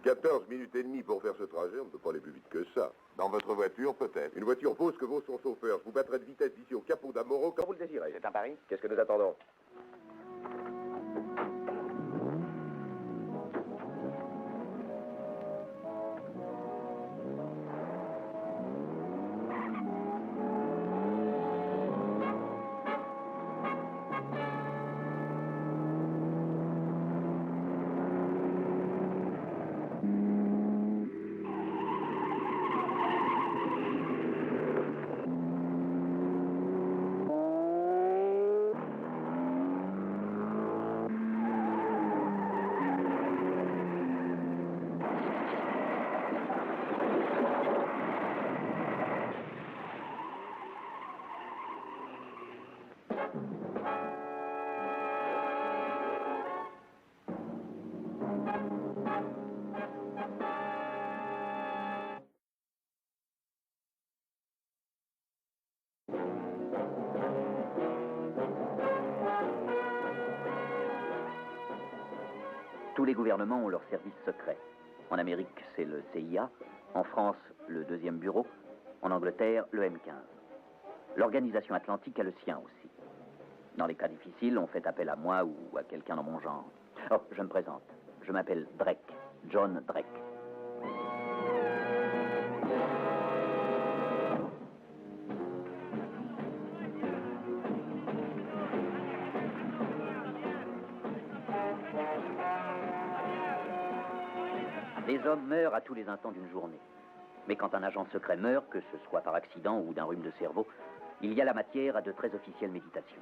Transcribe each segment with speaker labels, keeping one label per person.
Speaker 1: 14 minutes et demie pour faire ce trajet, on ne peut pas aller plus vite que ça.
Speaker 2: Dans votre voiture, peut-être.
Speaker 1: Une voiture vaut ce que vaut son chauffeur. Je vous battrai de vitesse d'ici au Capo d'Amoro quand vous le désirez.
Speaker 3: C'est un pari?
Speaker 1: Qu'est-ce que nous attendons?
Speaker 4: Tous les gouvernements ont leurs services secrets. En Amérique, c'est le CIA. En France, le deuxième bureau. En Angleterre, le M15. L'organisation atlantique a le sien aussi. Dans les cas difficiles, on fait appel à moi ou à quelqu'un dans mon genre. Oh, je me présente. Je m'appelle Drake. John Drake. Des hommes meurent à tous les instants d'une journée. Mais quand un agent secret meurt, que ce soit par accident ou d'un rhume de cerveau, il y a la matière à de très officielles méditations.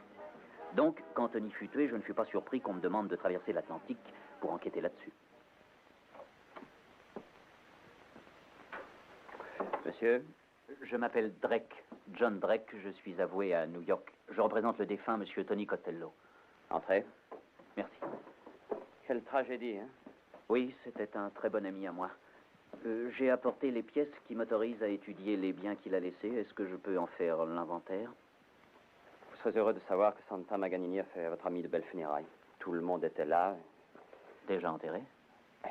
Speaker 4: Donc, quand Tony fut tué, je ne fus pas surpris qu'on me demande de traverser l'Atlantique pour enquêter là-dessus. Monsieur, je m'appelle Drake, John Drake, je suis avoué à New York. Je représente le défunt monsieur Tony Costello. Entrez. Merci.
Speaker 3: Quelle tragédie, hein?
Speaker 4: Oui, c'était un très bon ami à moi. J'ai apporté les pièces qui m'autorisent à étudier les biens qu'il a laissés. Est-ce que je peux en faire l'inventaire?
Speaker 3: Vous serez heureux de savoir que Santa Maganini a fait à votre ami de belles funérailles. Tout le monde était là.
Speaker 4: Déjà enterré?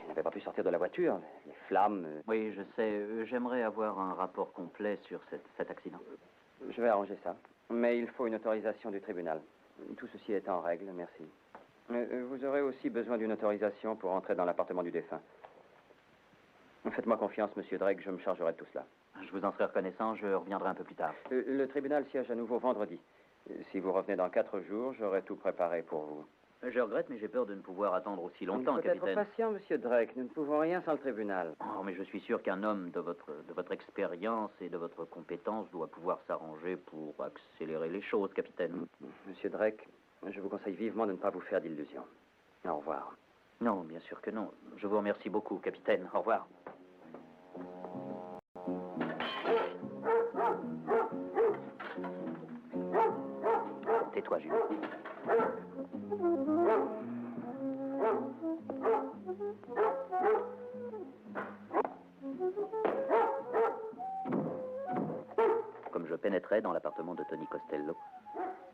Speaker 3: Il n'avait pas pu sortir de la voiture. Les flammes...
Speaker 4: Oui, je sais. J'aimerais avoir un rapport complet sur cet accident.
Speaker 3: Je vais arranger ça. Mais il faut une autorisation du tribunal. Tout ceci est en règle, merci. Vous aurez aussi besoin d'une autorisation pour entrer dans l'appartement du défunt. Faites-moi confiance, monsieur Drake, je me chargerai de tout cela.
Speaker 4: Je vous en serai reconnaissant, je reviendrai un peu plus tard.
Speaker 3: Le tribunal siège à nouveau vendredi. Si vous revenez dans 4 jours, j'aurai tout préparé pour vous.
Speaker 4: Je regrette, mais j'ai peur de ne pouvoir attendre aussi longtemps,
Speaker 3: Il faut
Speaker 4: capitaine.
Speaker 3: être patient, monsieur Drake. Nous ne pouvons rien sans le tribunal.
Speaker 4: Oh, mais je suis sûr qu'un homme de votre expérience et de votre compétence doit pouvoir s'arranger pour accélérer les choses, capitaine.
Speaker 3: Monsieur Drake, je vous conseille vivement de ne pas vous faire d'illusions. Au revoir.
Speaker 4: Non, bien sûr que non. Je vous remercie beaucoup, capitaine. Au revoir. Tais-toi, Jules. Comme je pénétrais dans l'appartement de Tony Costello,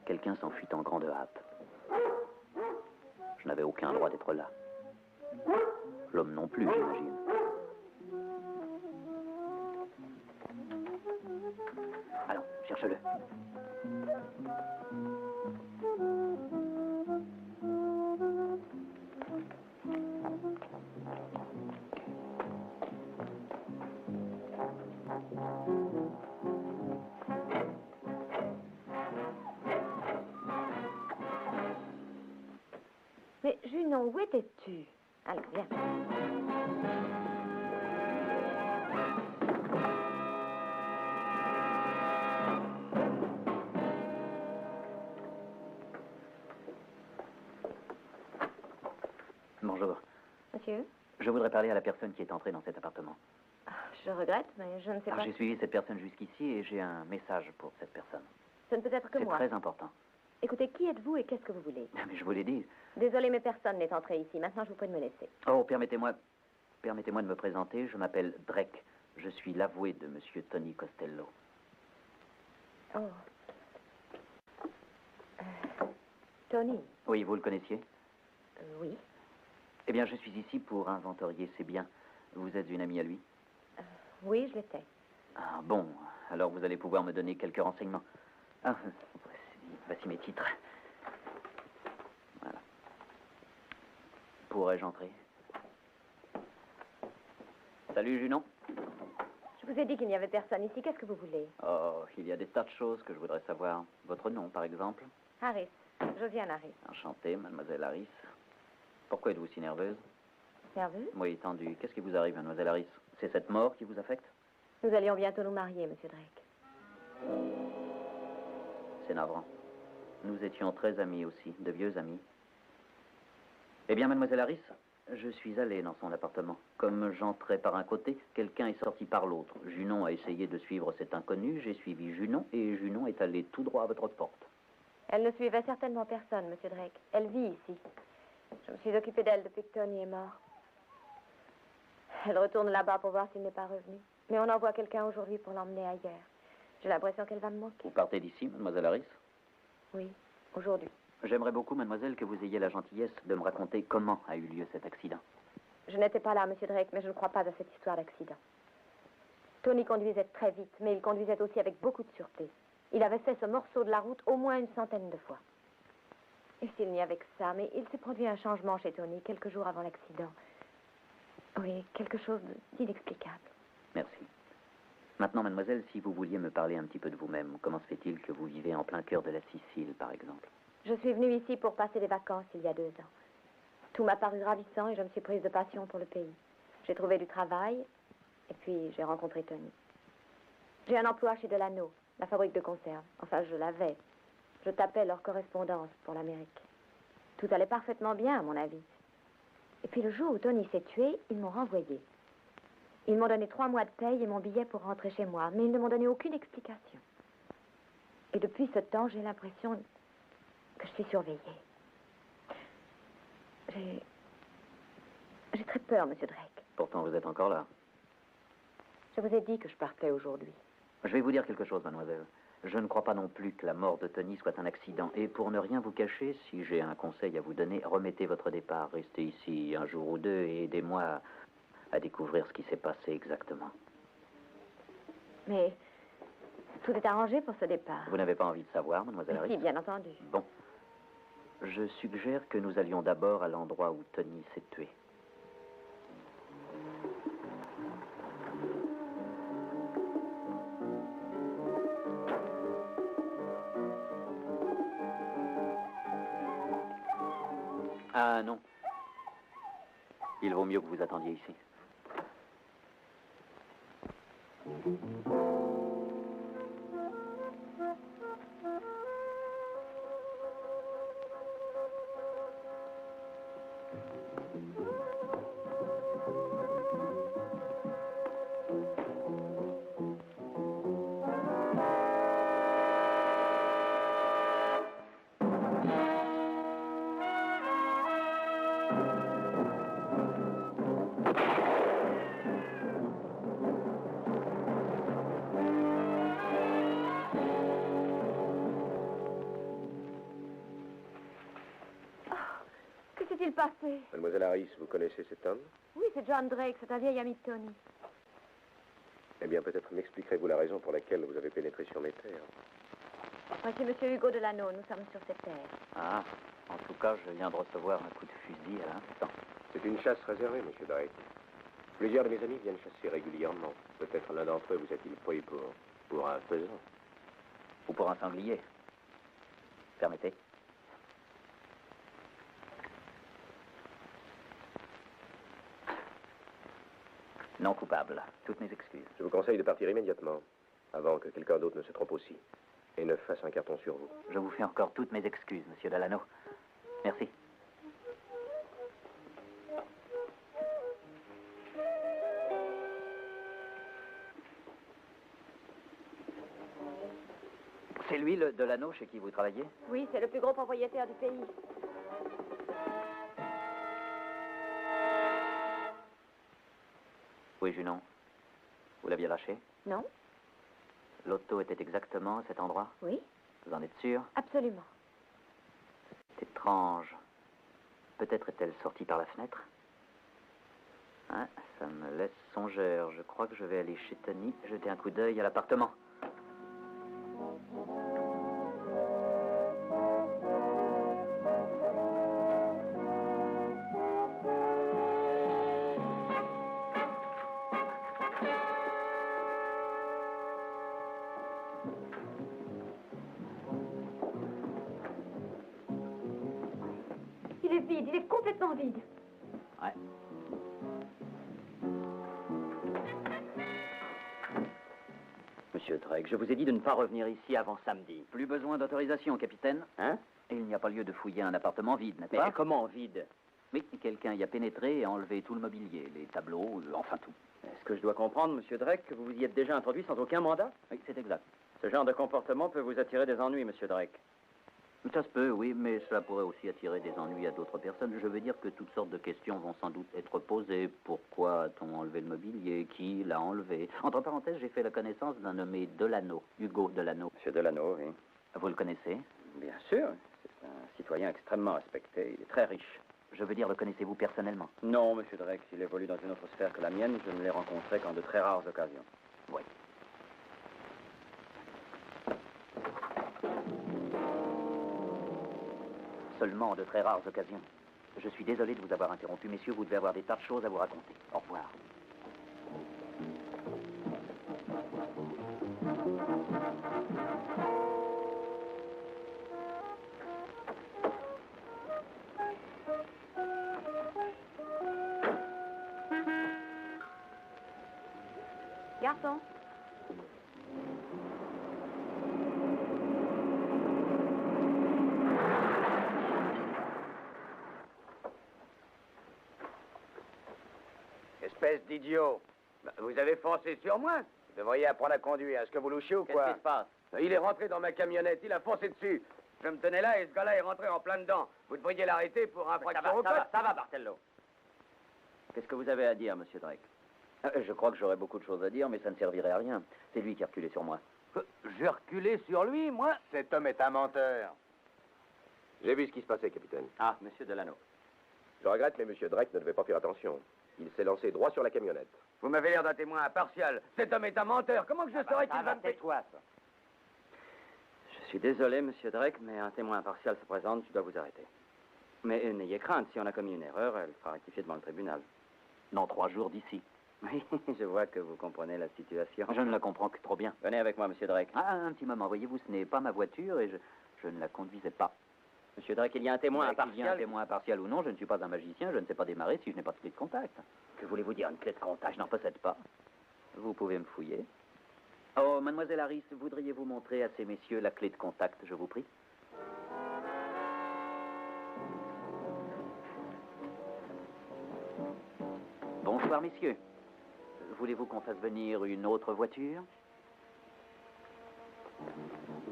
Speaker 4: quelqu'un s'enfuit en grande hâte. Je n'avais aucun droit d'être là. L'homme non plus, j'imagine. Allons, cherche-le.
Speaker 5: Mais Junon, où étais-tu? Alors, viens.
Speaker 4: Bonjour.
Speaker 5: Monsieur?
Speaker 4: Je voudrais parler à la personne qui est entrée dans cet appartement.
Speaker 5: Je regrette, mais je ne sais pas.
Speaker 4: J'ai suivi cette personne jusqu'ici et j'ai un message pour cette personne.
Speaker 5: Ce ne peut être que
Speaker 4: C'est
Speaker 5: moi.
Speaker 4: très important.
Speaker 5: Écoutez, qui êtes-vous et qu'est-ce que vous voulez?
Speaker 4: Mais je vous l'ai dit.
Speaker 5: Désolée, mais personne n'est entré ici. Maintenant, je vous prie de me laisser.
Speaker 4: Oh, permettez-moi de me présenter. Je m'appelle Drake. Je suis l'avoué de monsieur Tony Costello.
Speaker 5: Oh. Tony?
Speaker 4: Oui, vous le connaissiez?
Speaker 5: Oui.
Speaker 4: Eh bien, je suis ici pour inventorier ses biens. Vous êtes une amie à lui?
Speaker 5: Oui, je l'étais.
Speaker 4: Ah bon, alors vous allez pouvoir me donner quelques renseignements. Ah, voici mes titres. Voilà. Pourrais-je entrer? Salut, Junon.
Speaker 5: Je vous ai dit qu'il n'y avait personne ici. Qu'est-ce que vous voulez?
Speaker 4: Oh, il y a des tas de choses que je voudrais savoir. Votre nom, par exemple?
Speaker 5: Harris. Josiane Harris.
Speaker 4: Enchantée, mademoiselle Harris. Pourquoi êtes-vous si nerveuse?
Speaker 5: Nerveuse?
Speaker 4: Oui, tendu. Qu'est-ce qui vous arrive, mademoiselle Harris? C'est cette mort qui vous affecte?
Speaker 5: Nous allions bientôt nous marier, monsieur Drake.
Speaker 4: C'est navrant. Nous étions très amis aussi, de vieux amis. Eh bien, mademoiselle Harris, je suis allé dans son appartement. Comme j'entrais par un côté, quelqu'un est sorti par l'autre. Junon a essayé de suivre cet inconnu, j'ai suivi Junon, et Junon est allé tout droit à votre porte.
Speaker 5: Elle ne suivait certainement personne, monsieur Drake. Elle vit ici. Je me suis occupée d'elle depuis que Tony est mort. Elle retourne là-bas pour voir s'il n'est pas revenu. Mais on envoie quelqu'un aujourd'hui pour l'emmener ailleurs. J'ai l'impression qu'elle va me manquer.
Speaker 4: Vous partez d'ici, mademoiselle Harris?
Speaker 5: Oui, aujourd'hui.
Speaker 4: J'aimerais beaucoup, mademoiselle, que vous ayez la gentillesse de me raconter comment a eu lieu cet accident.
Speaker 5: Je n'étais pas là, monsieur Drake, mais je ne crois pas à cette histoire d'accident. Tony conduisait très vite, mais il conduisait aussi avec beaucoup de sûreté. Il avait fait ce morceau de la route au moins une centaine de fois. Et s'il n'y avait que ça, mais il s'est produit un changement chez Tony quelques jours avant l'accident. Oui, quelque chose d'inexplicable.
Speaker 4: Merci. Maintenant, mademoiselle, si vous vouliez me parler un petit peu de vous-même, comment se fait-il que vous vivez en plein cœur de la Sicile, par exemple?
Speaker 5: Je suis venue ici pour passer des vacances il y a 2 ans. Tout m'a paru ravissant et je me suis prise de passion pour le pays. J'ai trouvé du travail et puis j'ai rencontré Tony. J'ai un emploi chez Delano, la fabrique de conserves. Enfin, je l'avais. Je tapais leur correspondance pour l'Amérique. Tout allait parfaitement bien, à mon avis. Et puis le jour où Tony s'est tué, ils m'ont renvoyé. Ils m'ont donné 3 mois de paye et mon billet pour rentrer chez moi, mais ils ne m'ont donné aucune explication. Et depuis ce temps, j'ai l'impression que je suis surveillée. J'ai très peur, monsieur Drake.
Speaker 4: Pourtant, vous êtes encore là.
Speaker 5: Je vous ai dit que je partais aujourd'hui.
Speaker 4: Je vais vous dire quelque chose, mademoiselle. Je ne crois pas non plus que la mort de Tony soit un accident. Et pour ne rien vous cacher, si j'ai un conseil à vous donner, remettez votre départ. Restez ici un jour ou deux et aidez-moi à découvrir ce qui s'est passé exactement.
Speaker 5: Mais tout est arrangé pour ce départ.
Speaker 4: Vous n'avez pas envie de savoir, mademoiselle Harris?
Speaker 5: Si, bien entendu.
Speaker 4: Bon. Je suggère que nous allions d'abord à l'endroit où Tony s'est tué. Ah non. Il vaut mieux que vous attendiez ici.
Speaker 5: Que s'est-il passé?
Speaker 1: Mademoiselle Harris, vous connaissez cet homme?
Speaker 5: Oui, c'est John Drake, c'est un vieil ami de Tony.
Speaker 1: Eh bien, peut-être m'expliquerez-vous la raison pour laquelle vous avez pénétré sur mes terres.
Speaker 5: Voici monsieur Hugo Delano, nous sommes sur ces terres.
Speaker 4: Ah, en tout cas, je viens de recevoir un coup de fusil à l'instant.
Speaker 1: C'est une chasse réservée, monsieur Drake. Plusieurs de mes amis viennent chasser régulièrement. Peut-être l'un d'entre eux vous a-t-il pris pour un faisan.
Speaker 4: Ou pour un sanglier. Permettez. Non coupable. Toutes mes excuses.
Speaker 1: Je vous conseille de partir immédiatement, avant que quelqu'un d'autre ne se trompe aussi, et ne fasse un carton sur vous.
Speaker 4: Je vous fais encore toutes mes excuses, monsieur Delano. Merci. C'est lui, le Delano, chez qui vous travaillez?
Speaker 5: Oui, c'est le plus gros propriétaire du pays.
Speaker 4: Oui, Junon. Vous l'aviez lâché?
Speaker 5: Non?
Speaker 4: L'auto était exactement à cet endroit?
Speaker 5: Oui?
Speaker 4: Vous en êtes sûr?
Speaker 5: Absolument.
Speaker 4: C'est étrange. Peut-être est-elle sortie par la fenêtre? Hein? Ça me laisse songeur. Je crois que je vais aller chez Tony jeter un coup d'œil à l'appartement.
Speaker 5: Il est vide, il est complètement vide.
Speaker 4: Ouais.
Speaker 3: Monsieur Drake, je vous ai dit de ne pas revenir ici avant samedi.
Speaker 4: Plus besoin d'autorisation, capitaine.
Speaker 3: Hein?
Speaker 4: Et il n'y a pas lieu de fouiller un appartement vide, n'est-ce
Speaker 3: Mais
Speaker 4: pas?
Speaker 3: comment vide?
Speaker 4: Oui, quelqu'un y a pénétré et enlevé tout le mobilier, les tableaux, enfin tout.
Speaker 3: Est-ce que je dois comprendre, monsieur Drake, que vous vous y êtes déjà introduit sans aucun mandat?
Speaker 4: Oui, c'est exact.
Speaker 3: Ce genre de comportement peut vous attirer des ennuis, monsieur Drake.
Speaker 4: Ça se peut, oui, mais cela pourrait aussi attirer des ennuis à d'autres personnes. Je veux dire que toutes sortes de questions vont sans doute être posées. Pourquoi a-t-on enlevé le mobilier? Qui l'a enlevé? Entre parenthèses, j'ai fait la connaissance d'un nommé Delano, Hugo Delano.
Speaker 3: Monsieur Delano, oui.
Speaker 4: Vous le connaissez?
Speaker 3: Bien sûr. C'est un citoyen extrêmement respecté. Il est très riche.
Speaker 4: Je veux dire, le connaissez-vous personnellement?
Speaker 3: Non, monsieur Drake, il évolue dans une autre sphère que la mienne. Je ne l'ai rencontré qu'en de très rares occasions.
Speaker 4: Oui. Seulement en de très rares occasions. Je suis désolé de vous avoir interrompu, messieurs. Vous devez avoir des tas de choses à vous raconter. Au revoir.
Speaker 5: Garçon.
Speaker 2: Espèce d'idiot. Vous avez foncé sur moi. Vous devriez apprendre à conduire. Est-ce que vous louchez ou
Speaker 3: Qu'est-ce
Speaker 2: quoi?
Speaker 3: qui se passe?
Speaker 2: Il est rentré dans ma camionnette. Il a foncé dessus. Je me tenais là et ce gars-là est rentré en plein dedans. Vous devriez l'arrêter pour infraction au code.
Speaker 3: Ça va, Bartello. Qu'est-ce que vous avez à dire, monsieur Drake?
Speaker 4: Je crois que j'aurais beaucoup de choses à dire, mais ça ne servirait à rien. C'est lui qui a reculé sur moi.
Speaker 2: J'ai reculé sur lui, moi. Cet homme est un menteur.
Speaker 1: J'ai vu ce qui se passait, capitaine.
Speaker 3: Ah, monsieur Delano.
Speaker 1: Je regrette, mais monsieur Drake ne devait pas faire attention. Il s'est lancé droit sur la camionnette.
Speaker 2: Vous m'avez l'air d'un témoin impartial. Cet homme est un menteur. Comment que je saurais qu'il va me...
Speaker 3: Tais-toi, ça. Je suis désolé, monsieur Drake, mais un témoin impartial se présente, je dois vous arrêter. Mais n'ayez crainte, si on a commis une erreur, elle sera rectifiée devant le tribunal.
Speaker 4: Dans 3 jours d'ici.
Speaker 3: Oui, je vois que vous comprenez la situation.
Speaker 4: Je ne la comprends que trop bien.
Speaker 3: Venez avec moi, monsieur Drake.
Speaker 4: Ah, un petit moment. Voyez-vous, ce n'est pas ma voiture et je ne la conduisais pas.
Speaker 3: Monsieur Drake, il y a un témoin
Speaker 4: Qu'il y ait un
Speaker 3: impartial.
Speaker 4: témoin impartial ou non, je ne suis pas un magicien, je ne sais pas démarrer si je n'ai pas de clé de contact.
Speaker 3: Que voulez-vous dire, une clé de contact?
Speaker 4: Je n'en possède pas. Vous pouvez me fouiller. Oh, mademoiselle Harris, voudriez-vous montrer à ces messieurs la clé de contact, je vous prie? Bonsoir, messieurs. Voulez-vous qu'on fasse venir une autre voiture?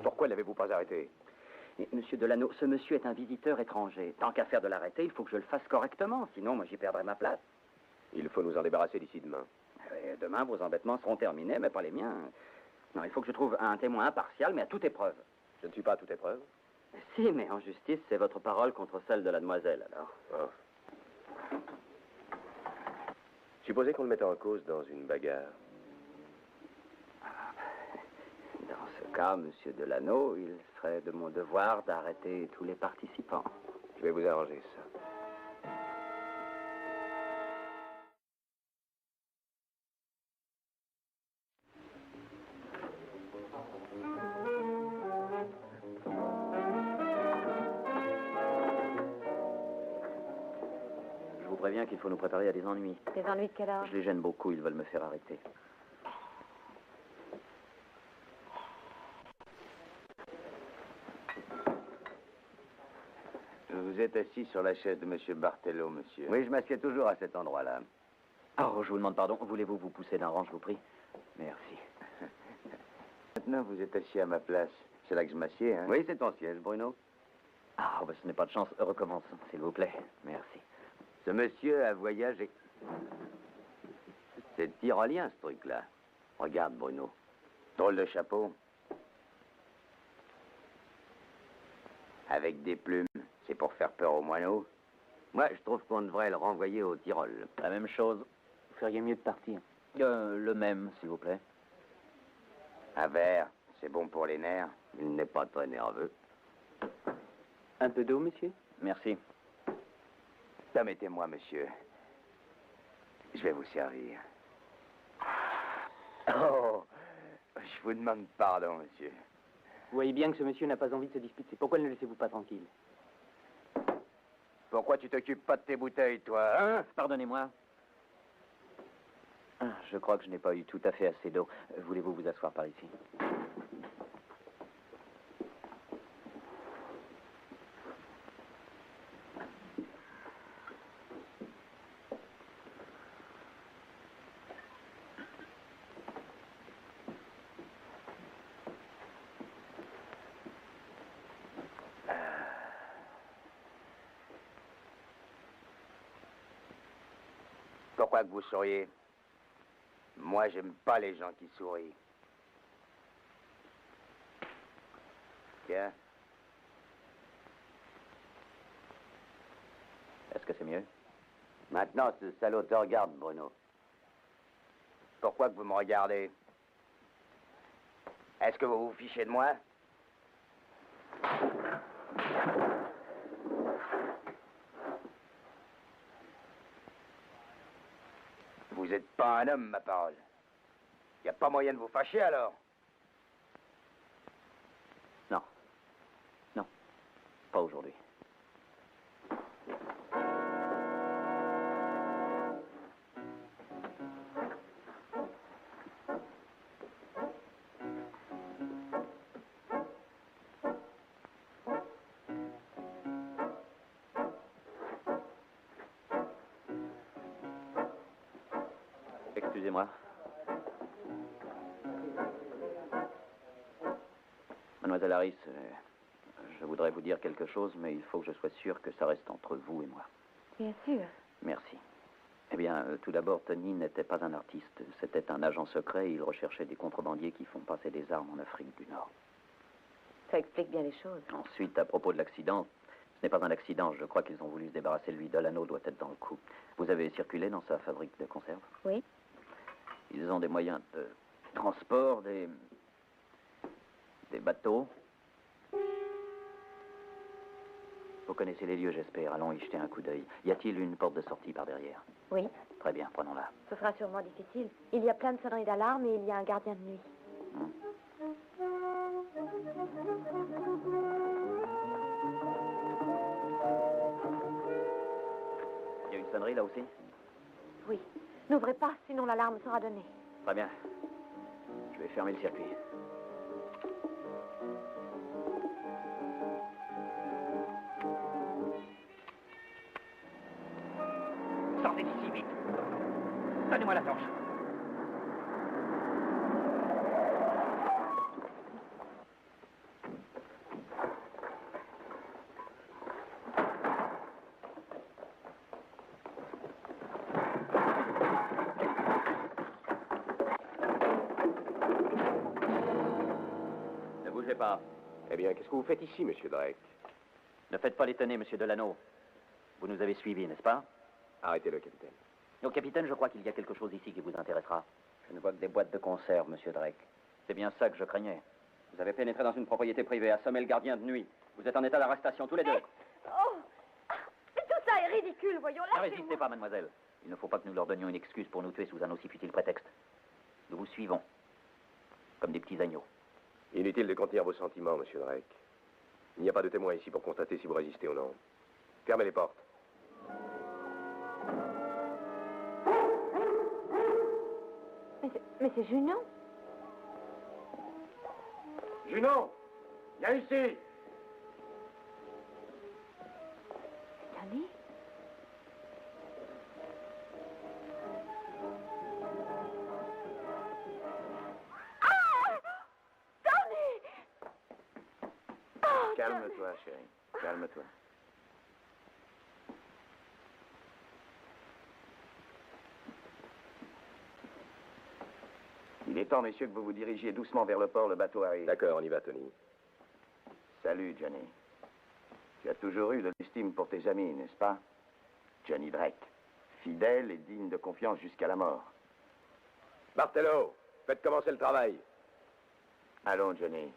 Speaker 1: Pourquoi l'avez-vous pas arrêté?
Speaker 3: Et, monsieur Delano, ce monsieur est un visiteur étranger. Tant qu'à faire de l'arrêter, il faut que je le fasse correctement. Sinon, moi, j'y perdrai ma place.
Speaker 1: Il faut nous en débarrasser d'ici demain.
Speaker 3: Demain, vos embêtements seront terminés, mais pas les miens. Non, il faut que je trouve un témoin impartial, mais à toute épreuve.
Speaker 1: Je ne suis pas à toute épreuve.
Speaker 3: Si, mais en justice, c'est votre parole contre celle de la demoiselle, alors.
Speaker 1: Ah. Supposez qu'on le mette en cause dans une bagarre.
Speaker 3: Dans ce cas, monsieur Delano, il serait de mon devoir d'arrêter tous les participants.
Speaker 1: Je vais vous arranger ça.
Speaker 4: Je vous préviens qu'il faut nous préparer à des ennuis.
Speaker 5: Des ennuis de quelle heure?
Speaker 4: Je les gêne beaucoup, ils veulent me faire arrêter.
Speaker 2: Vous êtes assis sur la chaise de M. Bartello, monsieur.
Speaker 4: Oui, je m'assieds toujours à cet endroit-là. Oh, je vous demande pardon. Voulez-vous vous pousser d'un rang, je vous prie? Merci.
Speaker 2: Maintenant, vous êtes assis à ma place. C'est là que je m'assieds, hein?
Speaker 4: Oui, c'est ton siège, Bruno. Ah, bah, ce n'est pas de chance. Recommençons, s'il vous plaît. Merci.
Speaker 2: Ce monsieur a voyagé. C'est tyrolien, ce truc-là. Regarde, Bruno. Drôle de chapeau. Avec des plumes. C'est pour faire peur aux moineaux. Moi, je trouve qu'on devrait le renvoyer au Tyrol.
Speaker 4: La même chose.
Speaker 3: Vous feriez mieux de partir.
Speaker 4: Le même, s'il vous plaît.
Speaker 2: Un verre, c'est bon pour les nerfs. Il n'est pas très nerveux.
Speaker 3: Un peu d'eau, monsieur?
Speaker 4: Merci.
Speaker 2: Permettez-moi, monsieur. Je vais vous servir. Oh, je vous demande pardon, monsieur.
Speaker 3: Vous voyez bien que ce monsieur n'a pas envie de se disputer. Pourquoi ne le laissez-vous pas tranquille?
Speaker 2: Pourquoi tu t'occupes pas de tes bouteilles, toi, hein?
Speaker 4: Pardonnez-moi. Je crois que je n'ai pas eu tout à fait assez d'eau. Voulez-vous vous asseoir par ici?
Speaker 2: Pourquoi que vous souriez? Moi, j'aime pas les gens qui sourient. Tiens.
Speaker 4: Est-ce que c'est mieux?
Speaker 2: Maintenant, ce salaud te regarde, Bruno. Pourquoi que vous me regardez? Est-ce que vous vous fichez de moi? Vous n'êtes pas un homme, ma parole. Y a pas moyen de vous fâcher, alors?
Speaker 4: Non. Non. Pas aujourd'hui. Excusez-moi. Mademoiselle Harris, je voudrais vous dire quelque chose, mais il faut que je sois sûr que ça reste entre vous et moi.
Speaker 5: Bien sûr.
Speaker 4: Merci. Eh bien, tout d'abord, Tony n'était pas un artiste. C'était un agent secret et il recherchait des contrebandiers qui font passer des armes en Afrique du Nord.
Speaker 5: Ça explique bien les choses.
Speaker 4: Ensuite, à propos de l'accident, ce n'est pas un accident. Je crois qu'ils ont voulu se débarrasser de lui. Delano doit être dans le coup. Vous avez circulé dans sa fabrique de conserve?
Speaker 5: Oui.
Speaker 4: Ils ont des moyens de transport, des bateaux. Vous connaissez les lieux, j'espère. Allons y jeter un coup d'œil. Y a-t-il une porte de sortie par derrière?
Speaker 5: Oui.
Speaker 4: Très bien, prenons-la.
Speaker 5: Ce sera sûrement difficile. Il y a plein de sonneries d'alarme et il y a un gardien de nuit.
Speaker 4: Il y a une sonnerie là aussi?
Speaker 5: Oui. N'ouvrez pas, sinon l'alarme sera donnée.
Speaker 4: Très bien. Je vais fermer le circuit. Sortez d'ici, vite. Donnez-moi la torche. Ne bougez pas.
Speaker 1: Eh bien, qu'est-ce que vous faites ici, monsieur Drake?
Speaker 4: Ne faites pas l'étonner, monsieur Delano. Vous nous avez suivis, n'est-ce pas?
Speaker 1: Arrêtez-le, capitaine.
Speaker 4: Au capitaine, je crois qu'il y a quelque chose ici qui vous intéressera. Je ne vois que des boîtes de conserve, monsieur Drake. C'est bien ça que je craignais.
Speaker 3: Vous avez pénétré dans une propriété privée, assommé le gardien de nuit. Vous êtes en état d'arrestation, tous les deux.
Speaker 5: Oh! Mais tout ça est ridicule, voyons.
Speaker 4: Ne résistez pas, mademoiselle. Il ne faut pas que nous leur donnions une excuse pour nous tuer sous un aussi futile prétexte. Nous vous suivons. Comme des petits agneaux.
Speaker 1: Inutile de contenir vos sentiments, monsieur Drake. Il n'y a pas de témoin ici pour constater si vous résistez ou non. Fermez les portes.
Speaker 5: Mais c'est Junon.
Speaker 2: Junon, viens ici.
Speaker 5: Tony?
Speaker 2: Calme-toi, chérie. Calme-toi. Il est temps, messieurs, que vous vous dirigiez doucement vers le port. Le bateau arrive.
Speaker 1: D'accord, on y va, Tony.
Speaker 2: Salut, Johnny. Tu as toujours eu de l'estime pour tes amis, n'est-ce pas? Johnny Drake, Fidèle et digne de confiance jusqu'à la mort.
Speaker 1: Martello, faites commencer le travail.
Speaker 2: Allons, Johnny.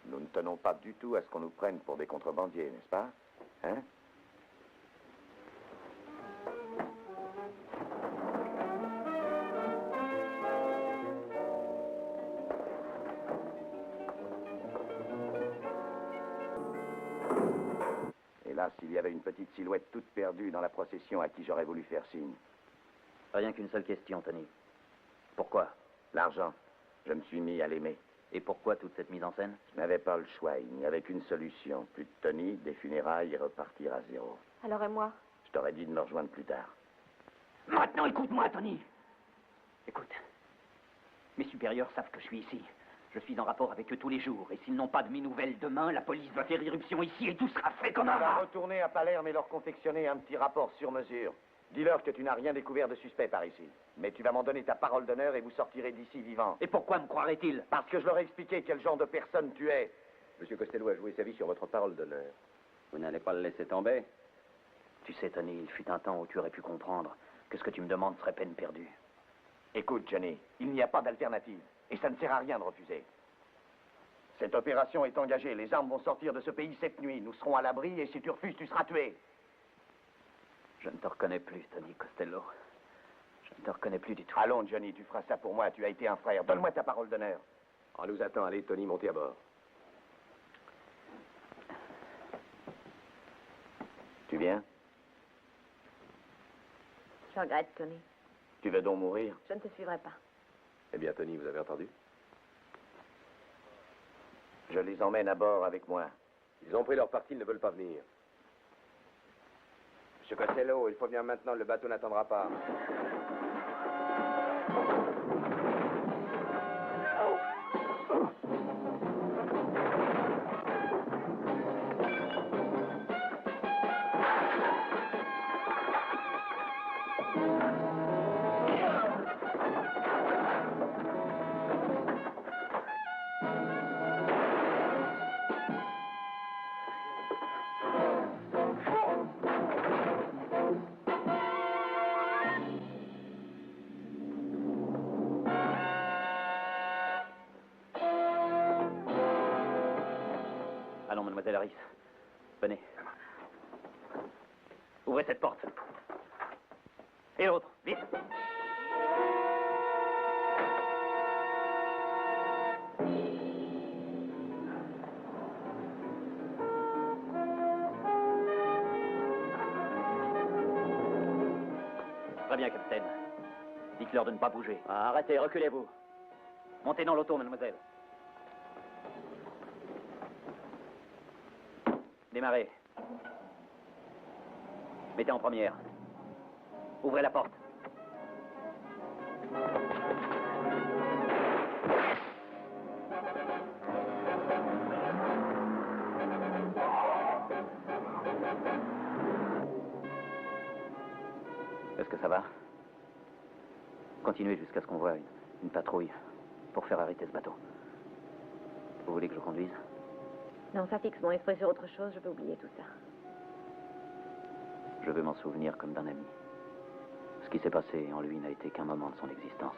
Speaker 2: Nous ne tenons pas du tout à ce qu'on nous prenne pour des contrebandiers, n'est-ce pas? Hein? Hélas, il y avait une petite silhouette toute perdue dans la procession à qui j'aurais voulu faire signe.
Speaker 4: Rien qu'une seule question, Tony. Pourquoi?
Speaker 2: L'argent. Je me suis mis à l'aimer.
Speaker 4: Et pourquoi toute cette mise en scène?
Speaker 2: Je n'avais pas le choix. Il n'y avait qu'une solution. Plus de Tony, des funérailles et repartir à zéro.
Speaker 5: Alors et moi?
Speaker 2: Je t'aurais dit de me rejoindre plus tard.
Speaker 6: Maintenant, écoute-moi, Tony. Écoute. Mes supérieurs savent que je suis ici. Je suis en rapport avec eux tous les jours. Et s'ils n'ont pas de mes nouvelles demain, la police va faire irruption ici et tout sera fait comme un
Speaker 2: Tu vas
Speaker 6: rat.
Speaker 2: retourner à Palerme et leur confectionner un petit rapport sur mesure. Dis-leur que tu n'as rien découvert de suspect par ici. Mais tu vas m'en donner ta parole d'honneur et vous sortirez d'ici vivant.
Speaker 6: Et pourquoi me croiraient-ils?
Speaker 2: Parce que je leur ai expliqué quel genre de personne tu es.
Speaker 1: Monsieur Costello a joué sa vie sur votre parole d'honneur.
Speaker 3: Vous n'allez pas le laisser tomber?
Speaker 4: Tu sais, Tony, il fut un temps où tu aurais pu comprendre que ce que tu me demandes serait peine perdue.
Speaker 2: Écoute, Johnny, il n'y a pas d'alternative. Et ça ne sert à rien de refuser. Cette opération est engagée. Les armes vont sortir de ce pays cette nuit. Nous serons à l'abri et si tu refuses, tu seras tué.
Speaker 4: Je ne te reconnais plus, Tony Costello. Je ne te reconnais plus du tout.
Speaker 2: Allons, Johnny, tu feras ça pour moi. Tu as été un frère. Donne-moi ta parole d'honneur.
Speaker 1: On nous attend. Allez, Tony, montez à bord.
Speaker 2: Tu viens?
Speaker 5: Je regrette, Tony.
Speaker 2: Tu veux donc mourir?
Speaker 5: Je ne te suivrai pas.
Speaker 1: Eh bien, Tony, vous avez entendu?
Speaker 2: Je les emmène à bord avec moi.
Speaker 1: Ils ont pris leur parti, ils ne veulent pas venir. Monsieur Costello, il faut venir maintenant, le bateau n'attendra pas.
Speaker 4: Allons, mademoiselle Harris. Venez.
Speaker 6: Ouvrez cette porte. Et l'autre, vite. Très bien, capitaine. Dites-leur de ne pas bouger.
Speaker 4: Ah, arrêtez, reculez-vous.
Speaker 6: Montez dans l'auto, mademoiselle. Démarrez. Mettez en première. Ouvrez la porte.
Speaker 4: Est-ce que ça va? Continuez jusqu'à ce qu'on voie une patrouille pour faire arrêter ce bateau. Vous voulez que je conduise?
Speaker 5: Non, ça fixe mon esprit sur autre chose, je peux oublier tout ça.
Speaker 4: Je veux m'en souvenir comme d'un ami. Ce qui s'est passé en lui n'a été qu'un moment de son existence.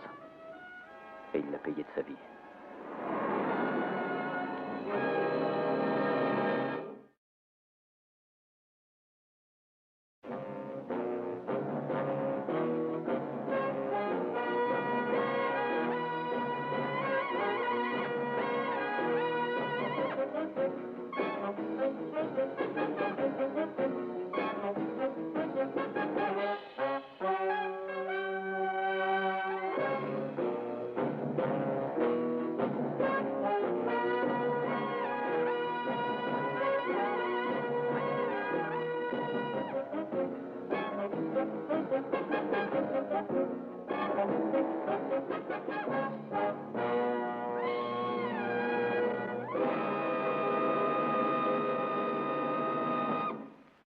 Speaker 4: Et il l'a payé de sa vie.